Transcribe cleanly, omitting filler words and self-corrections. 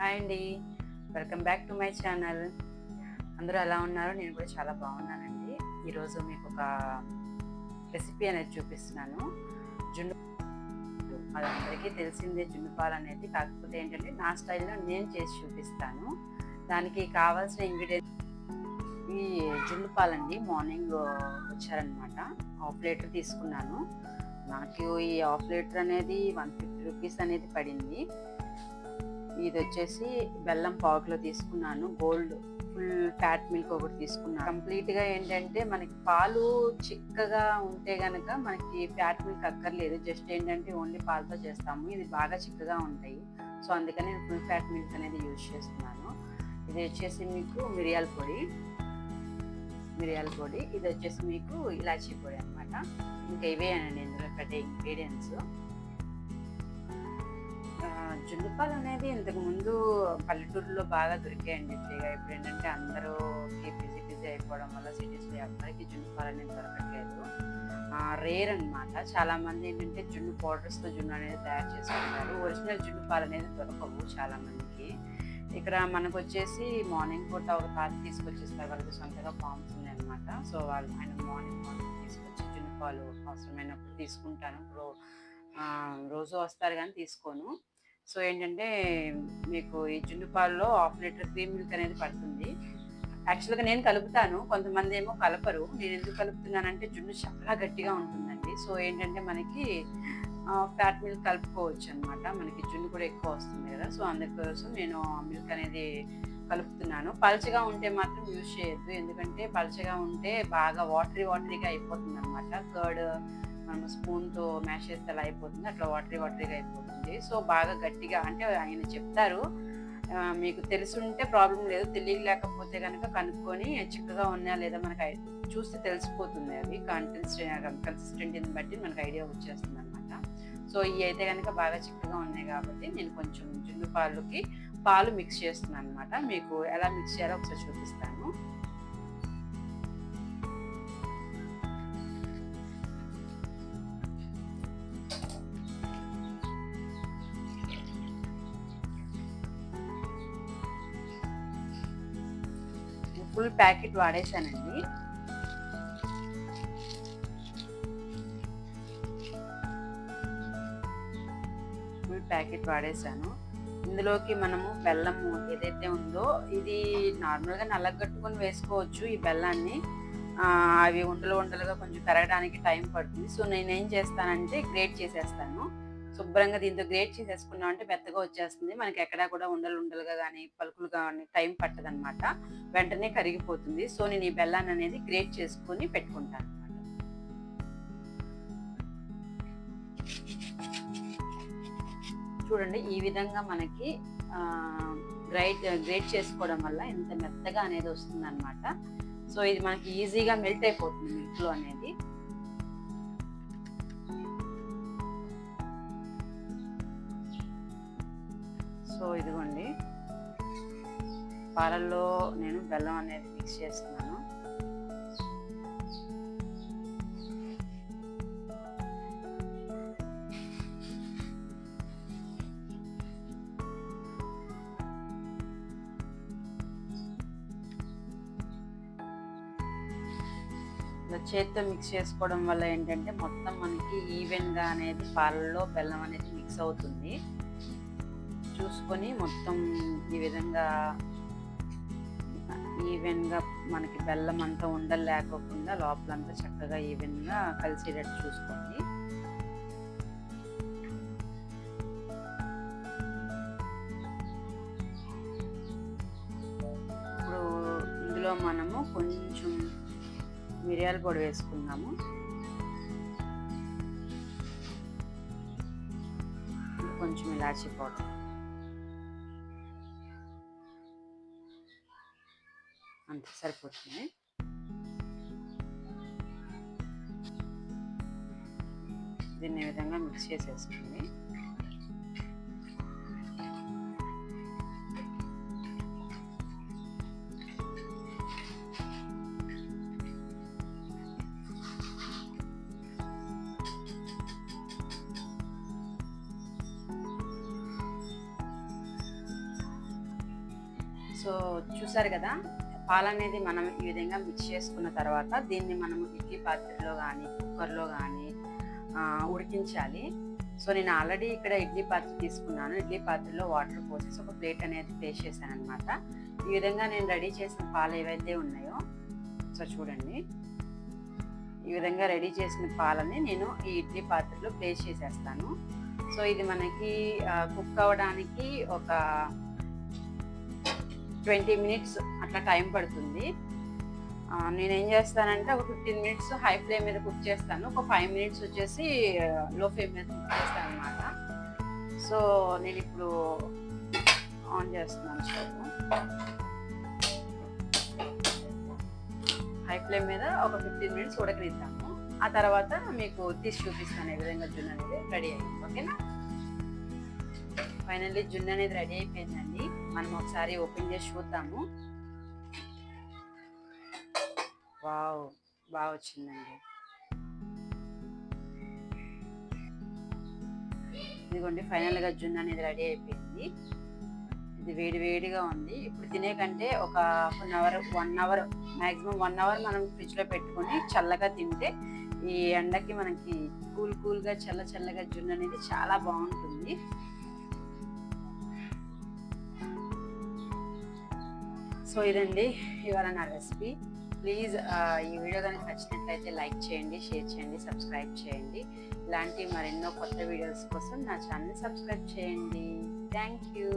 Hi అండి, welcome back to my channel. అందరూ ఎలా ఉన్నారో? నేను కూడా చాలా బాగున్నానండి. ఈరోజు మీకు ఒక రెసిపీ అనేది చూపిస్తున్నాను. జున్ను అది అందరికీ తెలిసిందే, జున్ను పాలు అనేది. కాకపోతే ఏంటంటే నా స్టైల్లో నేను చేసి చూపిస్తాను. దానికి కావాల్సిన ఇంగ్రీడియంట్స్ ఈ జున్ను పాలండి. మార్నింగ్ వచ్చారనమాట, హాఫ్ లీటర్ తీసుకున్నాను. నాకు ఈ హాఫ్ లీటర్ అనేది 150 రూపీస్ అనేది పడింది. ఇది వచ్చేసి బెల్లం పావుకిలో తీసుకున్నాను. గోల్డ్ ఫుల్ ఫ్యాట్ మిల్క్ ఒకటి తీసుకున్నాను. కంప్లీట్గా ఏంటంటే మనకి పాలు చిక్కగా ఉంటే కనుక మనకి ఫ్యాట్ మిల్క్ అక్కర్లేదు. జస్ట్ ఏంటంటే ఓన్లీ పాలతో చేస్తాము. ఇది బాగా చిక్కగా ఉంటాయి. సో అందుకని నేను ఫుల్ ఫ్యాట్ మిల్క్ అనేది యూజ్ చేస్తున్నాను. ఇది వచ్చేసి మీకు మిరియాల పొడి, ఇది వచ్చేసి మీకు ఇలాచీ పొడి అనమాట. ఇంకా ఇవేనండి ఇందులో పెట్టే ఇంగ్రీడియంట్స్. జున్ను పాలు అనేది ఇంతకుముందు పల్లెటూరులో బాగా దొరికాయండి ఫ్రీగా. ఇప్పుడు ఏంటంటే అందరూకి బిజీ అయిపోవడం వల్ల సిటీస్లో ఎవరికి జున్ను పాలు అనేది దొరకట్లేదు. రేర్ అనమాట. చాలామంది ఏంటంటే జున్ను పౌడర్స్తో జున్ను అనేది తయారు చేసుకుంటారు. ఒరిజినల్ జున్ను పాలు అనేది దొరకవు చాలామందికి. ఇక్కడ మనకు వచ్చేసి మార్నింగ్ పూట ఒక తాత తీసుకొచ్చేస్తారు. వాళ్ళకి సొంతగా ఫార్మ్స్ ఉన్నాయన్నమాట. సో ఆయన మార్నింగ్ తీసుకొచ్చి జున్ను పాలు అవసరమైనప్పుడు తీసుకుంటాను. రోజు వస్తారు కానీ తీసుకోను. సో ఏంటంటే మీకు ఈ జున్ను పాలలో హాఫ్ లీటర్ క్రీమ్ మిల్క్ అనేది పడుతుంది. యాక్చువల్గా నేను కలుపుతాను, కొంతమంది ఏమో కలపరు. నేను ఎందుకు కలుపుతున్నానంటే జున్ను చాలా గట్టిగా ఉంటుందండి. సో ఏంటంటే మనకి ఫ్యాట్ మిల్క్ కలుపుకోవచ్చు అనమాట. మనకి జున్ను కూడా ఎక్కువ వస్తుంది కదా. సో అందుకోసం నేను మిల్క్ అనేది కలుపుతున్నాను. పల్చగా ఉంటే మాత్రం యూజ్ చేయొద్దు, ఎందుకంటే పల్చగా ఉంటే బాగా వాటరీగా అయిపోతుంది అనమాట. కర్డ్ మనం స్పూన్తో మ్యాష్ చేస్తే అలా అయిపోతుంది, అట్లా వాటరీగా అయిపోతుంది. సో బాగా గట్టిగా అంటే ఆయన చెప్తారు, మీకు తెలుసుంటే ప్రాబ్లం లేదు, తెలియలేకపోతే కనుక కనుక్కొని చిక్కగా ఉన్నాయా లేదా మనకు చూస్తే తెలిసిపోతుంది. అవి కన్సిస్టెంట్ని బట్టి మనకు ఐడియా వచ్చేస్తుంది అనమాట. సో ఇవి అయితే కనుక బాగా చిక్కగా ఉన్నాయి కాబట్టి నేను కొంచెం జున్ను పాలుకి పాలు మిక్స్ చేస్తున్నాను అనమాట. మీకు ఎలా మిక్స్ చేయాలో ఒకసారి చూపిస్తాను. ఫుల్ ప్యాకెట్ వాడేసానండి. ఇందులోకి మనము బెల్లము ఏదైతే ఉందో ఇది నార్మల్గా నల్లగట్టుకొని వేసుకోవచ్చు ఈ బెల్లాన్ని. అవి ఉండలుగా కొంచెం పెరగడానికి టైం పడుతుంది. సో నేనేం చేస్తానంటే గ్రేట్ చేసేస్తాను. శుభ్రంగా దీంతో గ్రేట్ చేసేసుకున్నాం అంటే మెత్తగా వచ్చేస్తుంది. మనకి ఎక్కడా కూడా ఉండలుగా కానీ పలుకులుగా కానీ టైం పట్టదనమాట, వెంటనే కరిగిపోతుంది. సో నేను ఈ బెల్లాన్ని అనేది గ్రేట్ చేసుకొని పెట్టుకుంటాను అనమాట. చూడండి, ఈ విధంగా మనకి గ్రేట్ చేసుకోవడం వల్ల ఎంత మెత్తగా అనేది వస్తుంది అనమాట. సో ఇది మనకి ఈజీగా మెల్ట్ అయిపోతుంది మిల్క్లో అనేది. సో ఇదిగోండి, పాలల్లో నేను బెల్లం అనేది మిక్స్ చేస్తున్నాను. చేతితో మిక్స్ చేసుకోవడం వల్ల ఏంటంటే మొత్తం మనకి ఈవెన్గా అనేది పాలల్లో బెల్లం అనేది మిక్స్ అవుతుంది. చూసుకొని మొత్తం ఈ విధంగా ఈవెన్గా మనకి బెల్లం అంతా ఉండలు లేకోకుండా లోపలంతా చక్కగా ఈవెన్గా కలిసేటట్టు చూసుకోండి. ఇప్పుడు ఇందులో మనము కొంచెం మిరియాల పొడి వేసుకుందాము. కొంచెం ఇలాచీ పౌడర్, అంతే సరిపోతుంది. దీన్ని ఈ విధంగా మిక్స్ చేసేసుకుంది. సో చూసారు కదా, పాలనేది మనం ఈ విధంగా మిక్స్ చేసుకున్న తర్వాత దీన్ని మనం ఇడ్లీ పాత్రలో కానీ కుక్కర్లో కానీ ఉడికించాలి. సో నేను ఆల్రెడీ ఇక్కడ ఇడ్లీ పాత్ర తీసుకున్నాను. ఇడ్లీ పాత్రలో వాటర్ పోసేసి ఒక ప్లేట్ అనేది ప్లేస్ చేశాను అనమాట. ఈ విధంగా నేను రెడీ చేసిన పాలు ఏవైతే ఉన్నాయో, సో చూడండి, ఈ విధంగా రెడీ చేసిన పాలని నేను ఈ ఇడ్లీ పాత్రలో ప్లేస్ చేసేస్తాను. సో ఇది మనకి కుక్ అవ్వడానికి ఒక 20 మినిట్స్ అట్లా టైం పడుతుంది. నేనేం చేస్తానంటే ఒక 15 మినిట్స్ హై ఫ్లేమ్ మీద కుక్ చేస్తాను, ఒక 5 మినిట్స్ వచ్చేసి లో ఫ్లేమ్ మీద కుక్ చేస్తాను అనమాట. సో నేను ఇప్పుడు ఆన్ చేస్తున్నాను స్టవ్. హై ఫ్లేమ్ మీద ఒక 15 మినిట్స్ ఉడకనిద్దాము. ఆ తర్వాత మీకు తీసి చూపిస్తాను ఏ విధంగా జున్ను అనేది రెడీ అయింది. ఓకేనా? ఫైనల్లీ జున్ను అనేది రెడీ అయిపోయిందండి. మనం ఒకసారి ఓపెన్ చేసి చూద్దాము. వావ్, బాగా వచ్చిందండి. ఇదిగోండి, ఫైనల్గా జున్ను అనేది రెడీ అయిపోయింది. ఇది వేడి వేడిగా ఉంది. ఇప్పుడు తినే కంటే ఒక half an hour 1 hour, maximum 1 hour మనం ఫ్రిడ్జ్లో పెట్టుకొని చల్లగా తింటే ఈ ఎండకి మనకి కూల్గా చల్లగా జున్ను అనేది చాలా బాగుంటుంది. సో ఇదండి ఇవాళ నా రెసిపీ. ప్లీజ్ ఈ వీడియో కనుక నచ్చినట్లయితే లైక్ చేయండి, షేర్ చేయండి, సబ్స్క్రైబ్ చేయండి. ఇలాంటి మరెన్నో కొత్త వీడియోస్ కోసం నా ఛానల్ని సబ్స్క్రైబ్ చేయండి. Thank you.